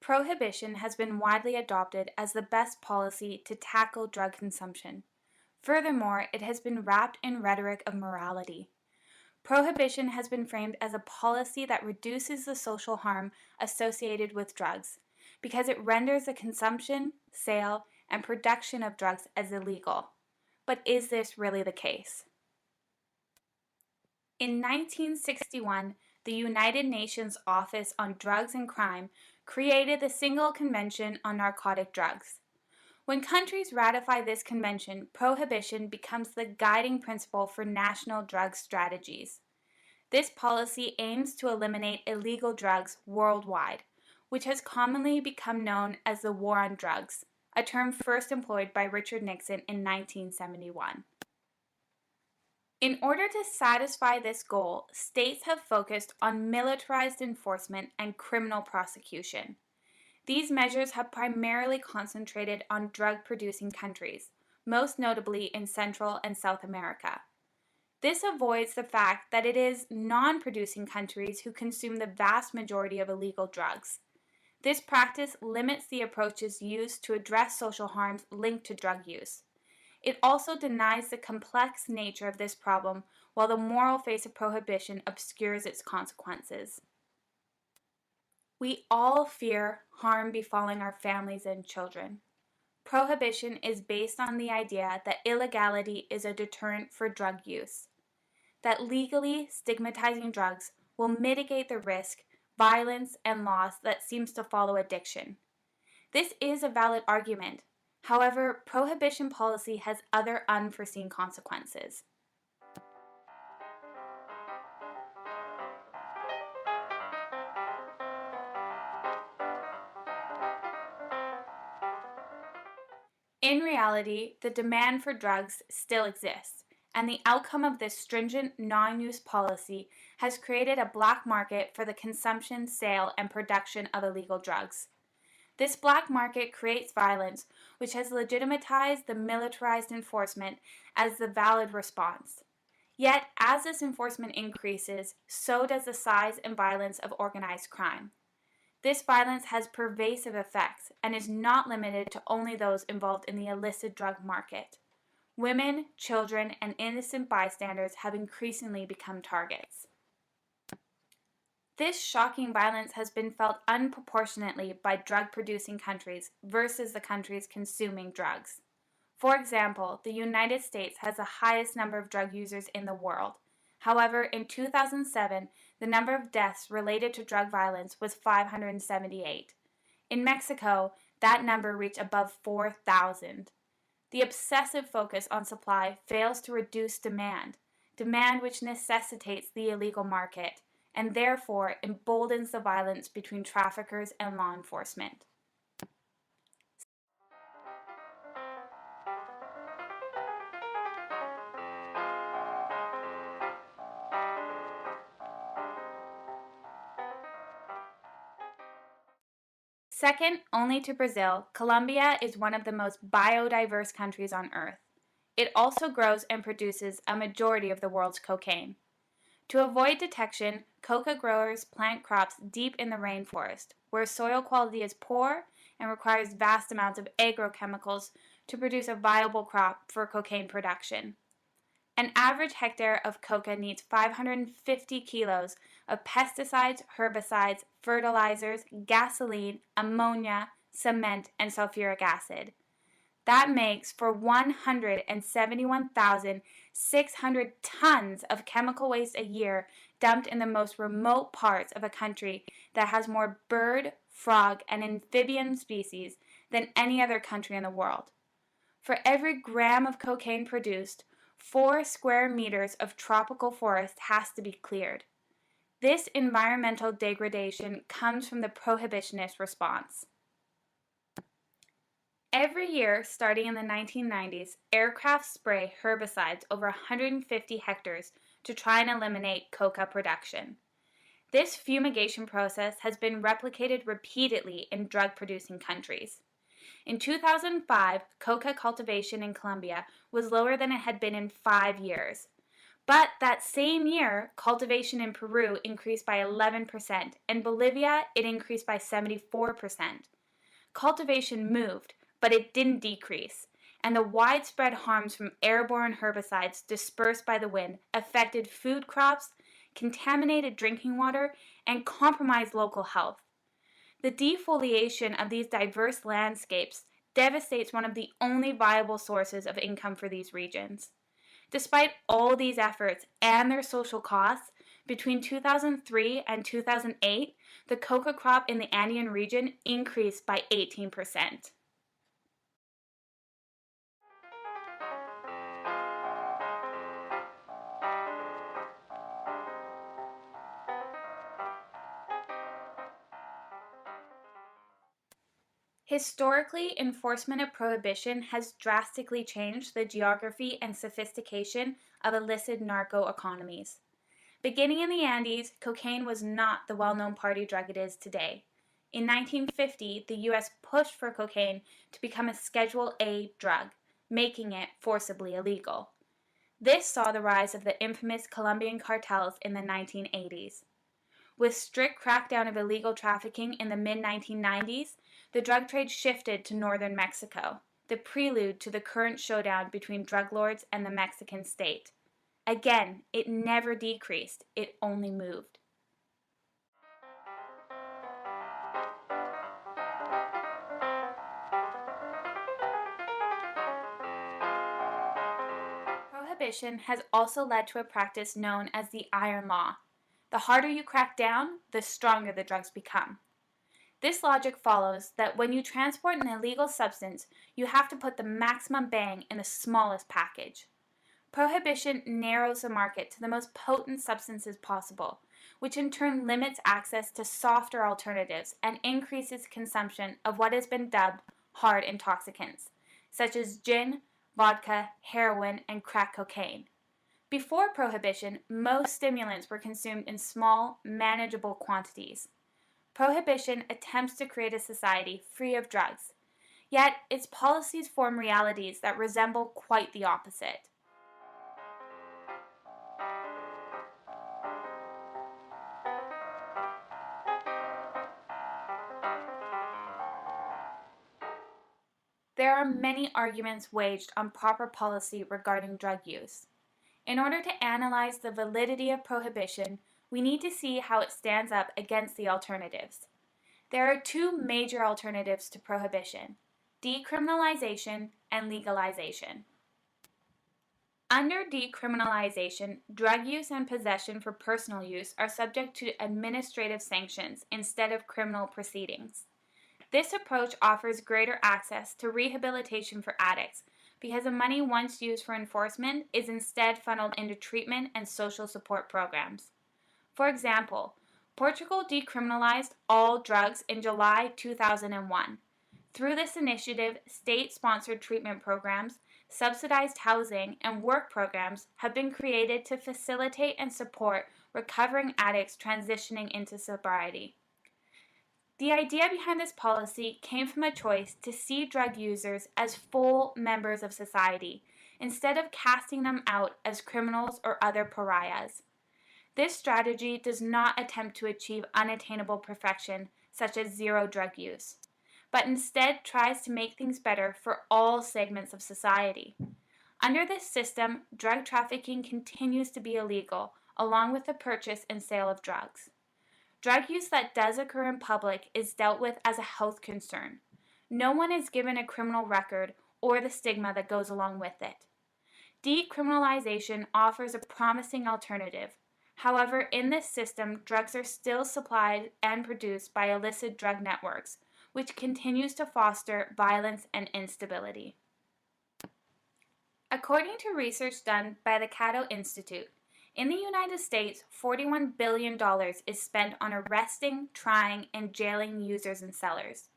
Prohibition has been widely adopted as the best policy to tackle drug consumption. Furthermore, it has been wrapped in rhetoric of morality. Prohibition has been framed as a policy that reduces the social harm associated with drugs because it renders the consumption, sale, and production of drugs as illegal. But is this really the case? In 1961, the United Nations Office on Drugs and Crime created the Single Convention on Narcotic Drugs. When countries ratify this convention, prohibition becomes the guiding principle for national drug strategies. This policy aims to eliminate illegal drugs worldwide, which has commonly become known as the War on Drugs, a term first employed by Richard Nixon in 1971. In order to satisfy this goal, states have focused on militarized enforcement and criminal prosecution. These measures have primarily concentrated on drug-producing countries, most notably in Central and South America. This avoids the fact that it is non-producing countries who consume the vast majority of illegal drugs. This practice limits the approaches used to address social harms linked to drug use. It also denies the complex nature of this problem, while the moral face of prohibition obscures its consequences. We all fear harm befalling our families and children. Prohibition is based on the idea that illegality is a deterrent for drug use, that legally stigmatizing drugs will mitigate the risk, violence, and loss that seems to follow addiction. This is a valid argument. However, prohibition policy has other unforeseen consequences. In reality, the demand for drugs still exists, and the outcome of this stringent non-use policy has created a black market for the consumption, sale, and production of illegal drugs. This black market creates violence, which has legitimatized the militarized enforcement as the valid response. Yet, as this enforcement increases, so does the size and violence of organized crime. This violence has pervasive effects and is not limited to only those involved in the illicit drug market. Women, children, and innocent bystanders have increasingly become targets. This shocking violence has been felt unproportionately by drug-producing countries versus the countries consuming drugs. For example, the United States has the highest number of drug users in the world. However, in 2007, the number of deaths related to drug violence was 578. In Mexico, that number reached above 4,000. The obsessive focus on supply fails to reduce demand which necessitates the illegal market, and therefore emboldens the violence between traffickers and law enforcement. Second only to Brazil, Colombia is one of the most biodiverse countries on Earth. It also grows and produces a majority of the world's cocaine. To avoid detection, coca growers plant crops deep in the rainforest, where soil quality is poor and requires vast amounts of agrochemicals to produce a viable crop for cocaine production. An average hectare of coca needs 550 kilos of pesticides, herbicides, fertilizers, gasoline, ammonia, cement, and sulfuric acid. That makes for 171,600 tons of chemical waste a year dumped in the most remote parts of a country that has more bird, frog, and amphibian species than any other country in the world. For every gram of cocaine produced, 4 square meters of tropical forest has to be cleared. This environmental degradation comes from the prohibitionist response. Every year, starting in the 1990s, aircraft spray herbicides over 150 hectares to try and eliminate coca production. This fumigation process has been replicated repeatedly in drug-producing countries. In 2005, coca cultivation in Colombia was lower than it had been in 5 years. But that same year, cultivation in Peru increased by 11%. In Bolivia, it increased by 74%. Cultivation moved, but it didn't decrease, and the widespread harms from airborne herbicides dispersed by the wind affected food crops, contaminated drinking water, and compromised local health. The defoliation of these diverse landscapes devastates one of the only viable sources of income for these regions. Despite all these efforts and their social costs, between 2003 and 2008, the coca crop in the Andean region increased by 18%. Historically, enforcement of prohibition has drastically changed the geography and sophistication of illicit narco economies. Beginning in the Andes, cocaine was not the well-known party drug it is today. In 1950, the U.S. pushed for cocaine to become a Schedule A drug, making it forcibly illegal. This saw the rise of the infamous Colombian cartels in the 1980s. With strict crackdown of illegal trafficking in the mid-1990s, the drug trade shifted to northern Mexico, the prelude to the current showdown between drug lords and the Mexican state. Again, it never decreased, it only moved. Prohibition has also led to a practice known as the iron law. The harder you crack down, the stronger the drugs become. This logic follows that when you transport an illegal substance, you have to put the maximum bang in the smallest package. Prohibition narrows the market to the most potent substances possible, which in turn limits access to softer alternatives and increases consumption of what has been dubbed hard intoxicants, such as gin, vodka, heroin, and crack cocaine. Before Prohibition, most stimulants were consumed in small, manageable quantities. Prohibition attempts to create a society free of drugs, yet its policies form realities that resemble quite the opposite. There are many arguments waged on proper policy regarding drug use. In order to analyze the validity of prohibition, we need to see how it stands up against the alternatives. There are two major alternatives to prohibition: decriminalization and legalization. Under decriminalization, drug use and possession for personal use are subject to administrative sanctions instead of criminal proceedings. This approach offers greater access to rehabilitation for addicts because the money once used for enforcement is instead funneled into treatment and social support programs. For example, Portugal decriminalized all drugs in July 2001. Through this initiative, state-sponsored treatment programs, subsidized housing, and work programs have been created to facilitate and support recovering addicts transitioning into sobriety. The idea behind this policy came from a choice to see drug users as full members of society, instead of casting them out as criminals or other pariahs. This strategy does not attempt to achieve unattainable perfection, such as zero drug use, but instead tries to make things better for all segments of society. Under this system, drug trafficking continues to be illegal, along with the purchase and sale of drugs. Drug use that does occur in public is dealt with as a health concern. No one is given a criminal record or the stigma that goes along with it. Decriminalization offers a promising alternative. However, in this system, drugs are still supplied and produced by illicit drug networks, which continues to foster violence and instability. According to research done by the Cato Institute, in the United States, $41 billion is spent on arresting, trying, and jailing users and sellers.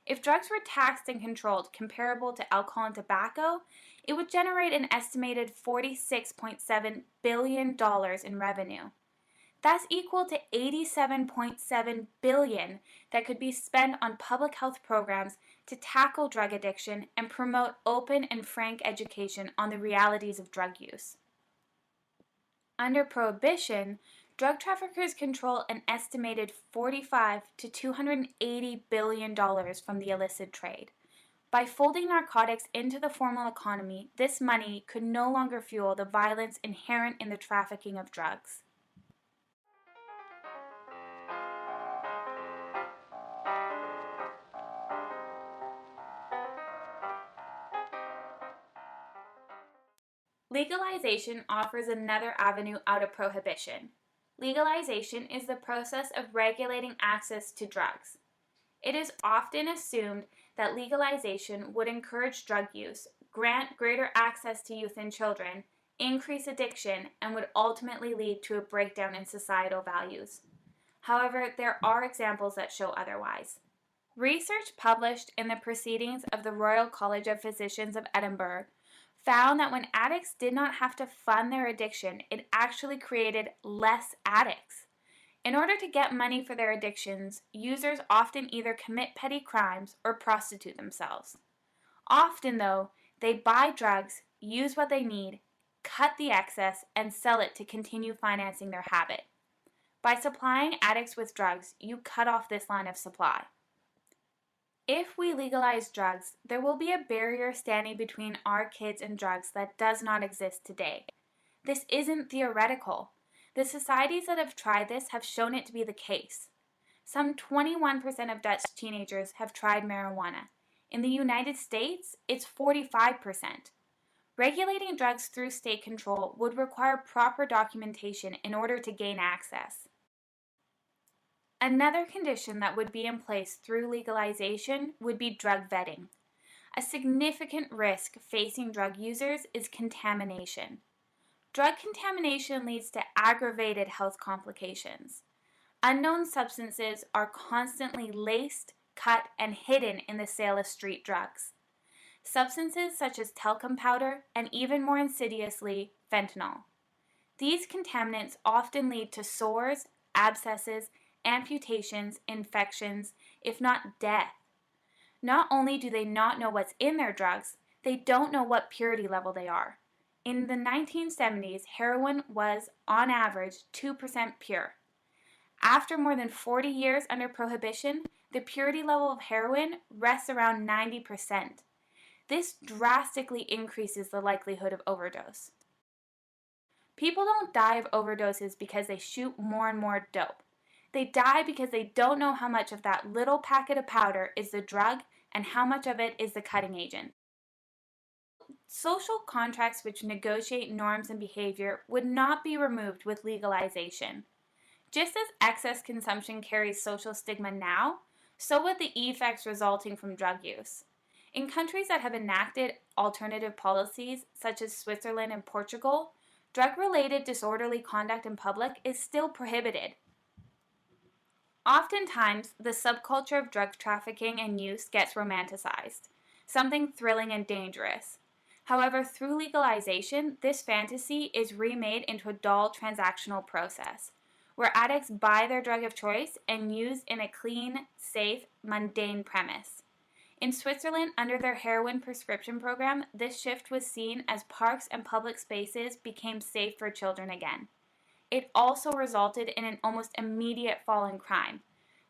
If drugs were taxed and controlled comparable to alcohol and tobacco, it would generate an estimated $46.7 billion in revenue. That's equal to $87.7 billion that could be spent on public health programs to tackle drug addiction and promote open and frank education on the realities of drug use. Under Prohibition, drug traffickers control an estimated $45 to $280 billion from the illicit trade. By folding narcotics into the formal economy, this money could no longer fuel the violence inherent in the trafficking of drugs. Legalization offers another avenue out of prohibition. Legalization is the process of regulating access to drugs. It is often assumed that legalization would encourage drug use, grant greater access to youth and children, increase addiction, and would ultimately lead to a breakdown in societal values. However, there are examples that show otherwise. Research published in the Proceedings of the Royal College of Physicians of Edinburgh found that when addicts did not have to fund their addiction, it actually created less addicts. In order to get money for their addictions, users often either commit petty crimes or prostitute themselves. Often, though, they buy drugs, use what they need, cut the excess, and sell it to continue financing their habit. By supplying addicts with drugs, you cut off this line of supply. If we legalize drugs, there will be a barrier standing between our kids and drugs that does not exist today. This isn't theoretical. The societies that have tried this have shown it to be the case. Some 21% of Dutch teenagers have tried marijuana. In the United States, it's 45%. Regulating drugs through state control would require proper documentation in order to gain access. Another condition that would be in place through legalization would be drug vetting. A significant risk facing drug users is contamination. Drug contamination leads to aggravated health complications. Unknown substances are constantly laced, cut, and hidden in the sale of street drugs. Substances such as talcum powder and even more insidiously, fentanyl. These contaminants often lead to sores, abscesses, amputations, infections, if not death. Not only do they not know what's in their drugs, they don't know what purity level they are. In the 1970s, heroin was, on average, 2% pure. After more than 40 years under Prohibition, the purity level of heroin rests around 90%. This drastically increases the likelihood of overdose. People don't die of overdoses because they shoot more and more dope. They die because they don't know how much of that little packet of powder is the drug and how much of it is the cutting agent. Social contracts which negotiate norms and behavior would not be removed with legalization. Just as excess consumption carries social stigma now, so would the effects resulting from drug use. In countries that have enacted alternative policies, such as Switzerland and Portugal, drug-related disorderly conduct in public is still prohibited. Oftentimes, the subculture of drug trafficking and use gets romanticized, something thrilling and dangerous. However, through legalization, this fantasy is remade into a dull transactional process, where addicts buy their drug of choice and use in a clean, safe, mundane premise. In Switzerland, under their heroin prescription program, this shift was seen as parks and public spaces became safe for children again. It also resulted in an almost immediate fall in crime,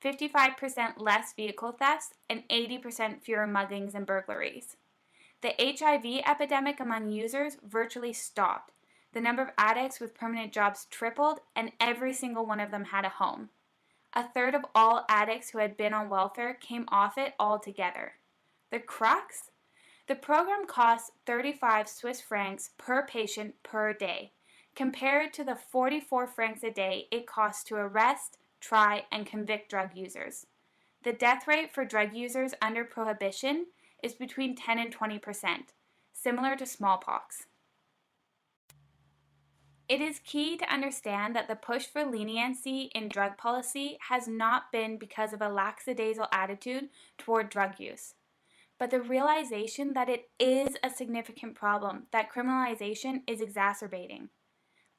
55% less vehicle thefts and 80% fewer muggings and burglaries. The HIV epidemic among users virtually stopped. The number of addicts with permanent jobs tripled, and every single one of them had a home. A third of all addicts who had been on welfare came off it altogether. The crux? The program costs 35 Swiss francs per patient per day, compared to the 44 francs a day it costs to arrest, try, and convict drug users. The death rate for drug users under Prohibition is between 10 and 20%, similar to smallpox. It is key to understand that the push for leniency in drug policy has not been because of a lackadaisical attitude toward drug use, but the realization that it is a significant problem that criminalization is exacerbating.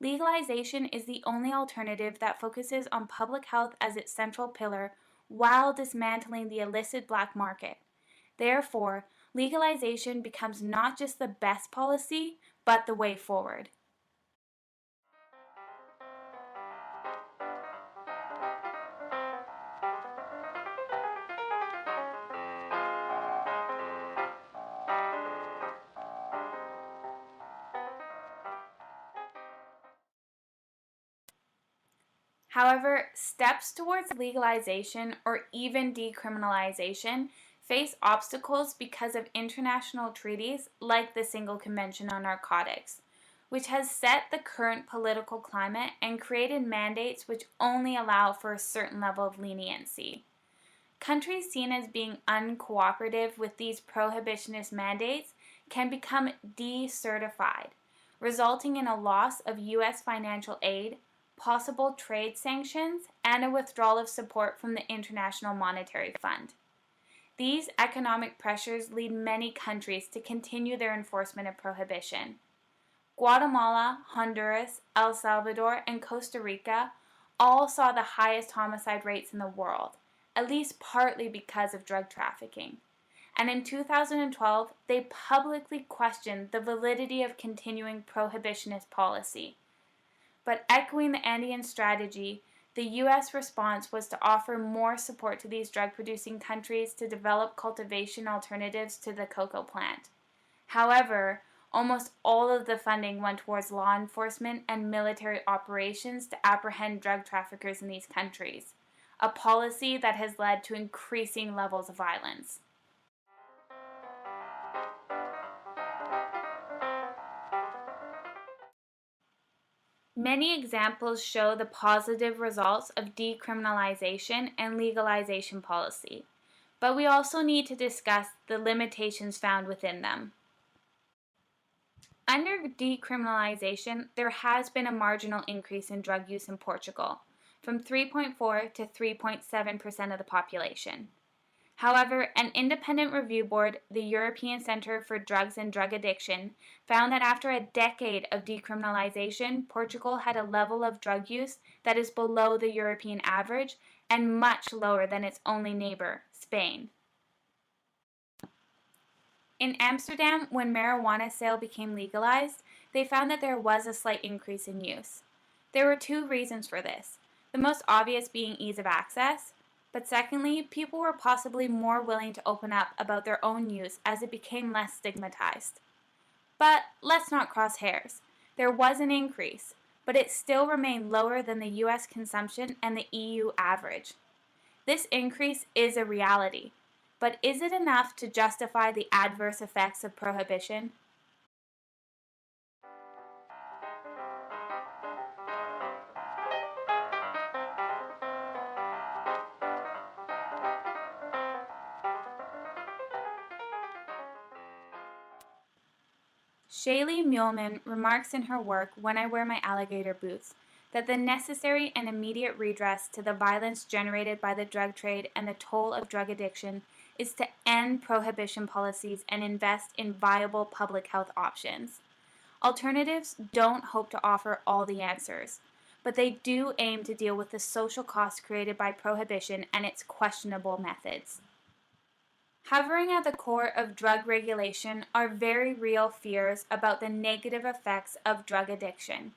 Legalization is the only alternative that focuses on public health as its central pillar while dismantling the illicit black market. Therefore, legalization becomes not just the best policy, but the way forward. However, steps towards legalization or even decriminalization face obstacles because of international treaties like the Single Convention on Narcotics, which has set the current political climate and created mandates which only allow for a certain level of leniency. Countries seen as being uncooperative with these prohibitionist mandates can become decertified, resulting in a loss of U.S. financial aid, possible trade sanctions, and a withdrawal of support from the International Monetary Fund. These economic pressures lead many countries to continue their enforcement of prohibition. Guatemala, Honduras, El Salvador, and Costa Rica all saw the highest homicide rates in the world, at least partly because of drug trafficking. And in 2012, they publicly questioned the validity of continuing prohibitionist policy. But echoing the Andean strategy, the U.S. response was to offer more support to these drug-producing countries to develop cultivation alternatives to the cocoa plant. However, almost all of the funding went towards law enforcement and military operations to apprehend drug traffickers in these countries, a policy that has led to increasing levels of violence. Many examples show the positive results of decriminalization and legalization policy, but we also need to discuss the limitations found within them. Under decriminalization, there has been a marginal increase in drug use in Portugal, from 3.4 to 3.7% of the population. However, an independent review board, the European Centre for Drugs and Drug Addiction, found that after a decade of decriminalization, Portugal had a level of drug use that is below the European average and much lower than its only neighbor, Spain. In Amsterdam, when marijuana sale became legalized, they found that there was a slight increase in use. There were two reasons for this, the most obvious being ease of access, but secondly, people were possibly more willing to open up about their own use as it became less stigmatized. But let's not cross hairs. There was an increase, but it still remained lower than the US consumption and the EU average. This increase is a reality, but is it enough to justify the adverse effects of prohibition? Shaylee Muehlman remarks in her work When I Wear My Alligator Boots that the necessary and immediate redress to the violence generated by the drug trade and the toll of drug addiction is to end prohibition policies and invest in viable public health options. Alternatives don't hope to offer all the answers, but they do aim to deal with the social costs created by prohibition and its questionable methods. Hovering at the core of drug regulation are very real fears about the negative effects of drug addiction.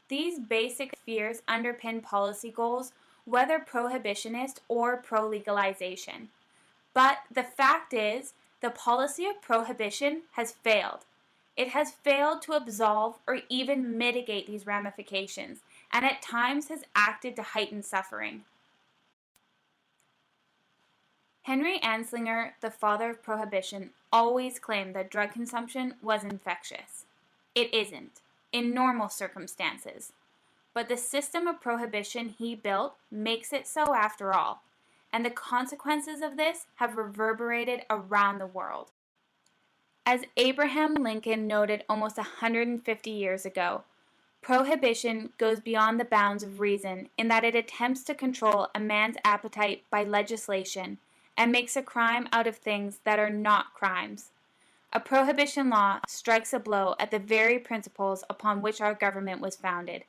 These basic fears underpin policy goals, whether prohibitionist or pro-legalization. But the fact is, the policy of prohibition has failed. It has failed to absolve or even mitigate these ramifications, and at times has acted to heighten suffering. Henry Anslinger, the father of prohibition, always claimed that drug consumption was infectious. It isn't, in normal circumstances. But the system of prohibition he built makes it so after all, and the consequences of this have reverberated around the world. As Abraham Lincoln noted almost 150 years ago, prohibition goes beyond the bounds of reason in that it attempts to control a man's appetite by legislation and makes a crime out of things that are not crimes. A prohibition law strikes a blow at the very principles upon which our government was founded,